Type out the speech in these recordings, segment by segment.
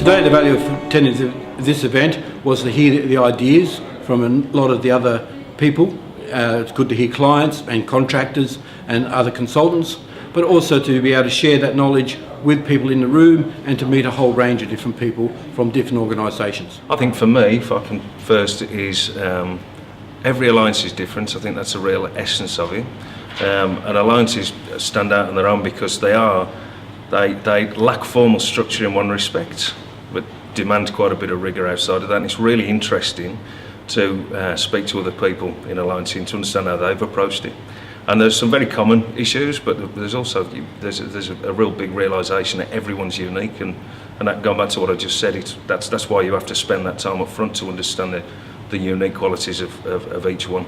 Today the value of attending this event was to hear the ideas from a lot of the other people. It's good to hear clients and contractors and other consultants, but also to be able to share that knowledge with people in the room and to meet a whole range of different people from different organisations. I think for me, if I can first, is every alliance is different. I think that's a real essence of it. And alliances stand out on their own because they lack formal structure in one respect, but demand quite a bit of rigour outside of that. And it's really interesting to speak to other people in alliance and to understand how they've approached it. And there's some very common issues, but there's also there's a real big realisation that everyone's unique, and that, going back to what I just said, that's why you have to spend that time up front to understand the unique qualities of each one.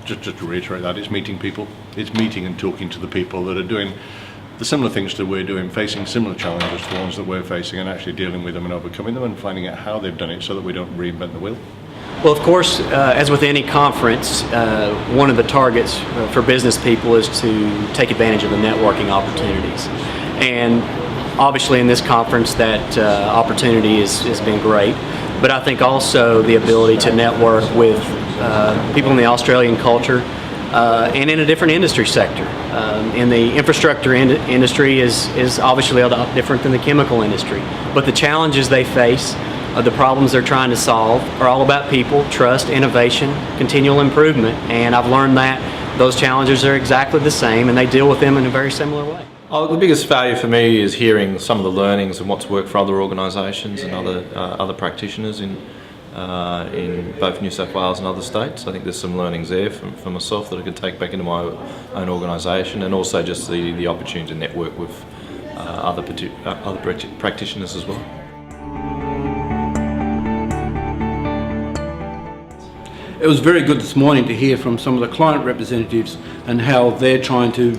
Just to reiterate that, it's meeting people. It's meeting and talking to the people that are doing the similar things that we're doing, facing similar challenges to the ones that we're facing, and actually dealing with them and overcoming them and finding out how they've done it so that we don't reinvent the wheel. Well, of course, as with any conference, one of the targets for business people is to take advantage of the networking opportunities. And obviously in this conference that opportunity has been great, but I think also the ability to network with people in the Australian culture and in a different industry sector. In the infrastructure industry is obviously a lot different than the chemical industry, but the challenges they face, the problems they're trying to solve, are all about people, trust, innovation, continual improvement, and I've learned that those challenges are exactly the same and they deal with them in a very similar way. The biggest value for me is hearing some of the learnings and what's worked for other organisations and other practitioners in both New South Wales and other states. I think there's some learnings there for myself that I could take back into my own organisation, and also just the opportunity to network with other practitioners as well. It was very good this morning to hear from some of the client representatives and how they're trying to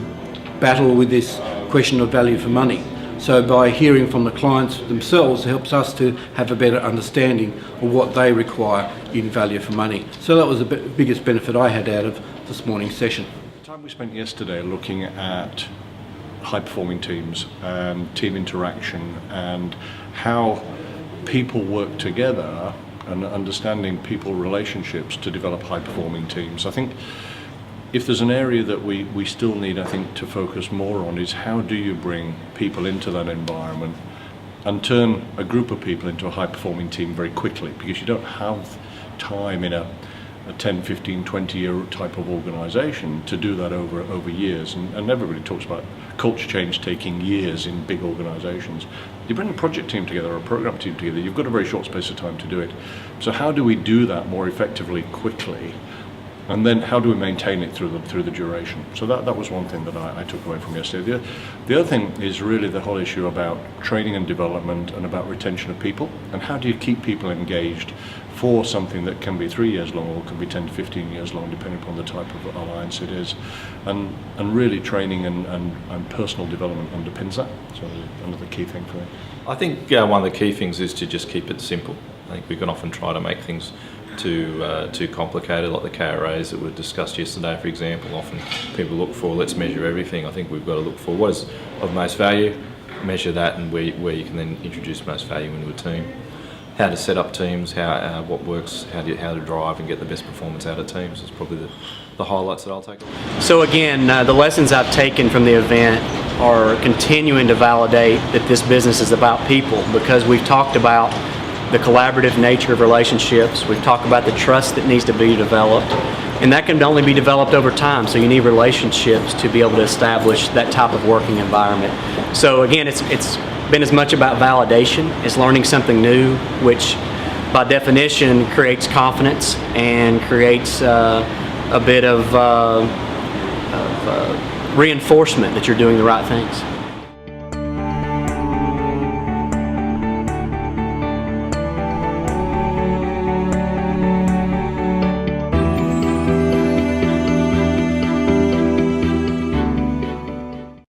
battle with this question of value for money. So by hearing from the clients themselves helps us to have a better understanding of what they require in value for money. So that was the biggest benefit I had out of this morning's session. The time we spent yesterday looking at high-performing teams, team interaction, and how people work together and understanding people relationships to develop high-performing teams. I think if there's an area that we still need, I think, to focus more on is how do you bring people into that environment and turn a group of people into a high-performing team very quickly, because you don't have time in a 10, 15, 20-year type of organisation to do that over years. And everybody talks about culture change taking years in big organisations. You bring a project team together or a program team together, you've got a very short space of time to do it. So how do we do that more effectively, quickly? And then how do we maintain it through the duration? So that was one thing that I took away from yesterday. The other thing is really the whole issue about training and development and about retention of people, and how do you keep people engaged for something that can be 3 years long or can be 10 to 15 years long, depending upon the type of alliance it is. And really training and personal development underpins that. So another key thing for me. I think one of the key things is to just keep it simple. I think we can often try to make things too complicated, like the KRAs that were discussed yesterday, for example. Often people look for, let's measure everything. I think we've got to look for what is of most value, measure that, and where you can then introduce most value into a team. How to set up teams, what works, how to drive and get the best performance out of teams is probably the highlights that I'll take away. So again, the lessons I've taken from the event are continuing to validate that this business is about people, because we've talked about the collaborative nature of relationships, we've talked about the trust that needs to be developed, and that can only be developed over time, so you need relationships to be able to establish that type of working environment. So again, it's been as much about validation as learning something new, which by definition creates confidence and creates a bit of reinforcement that you're doing the right things.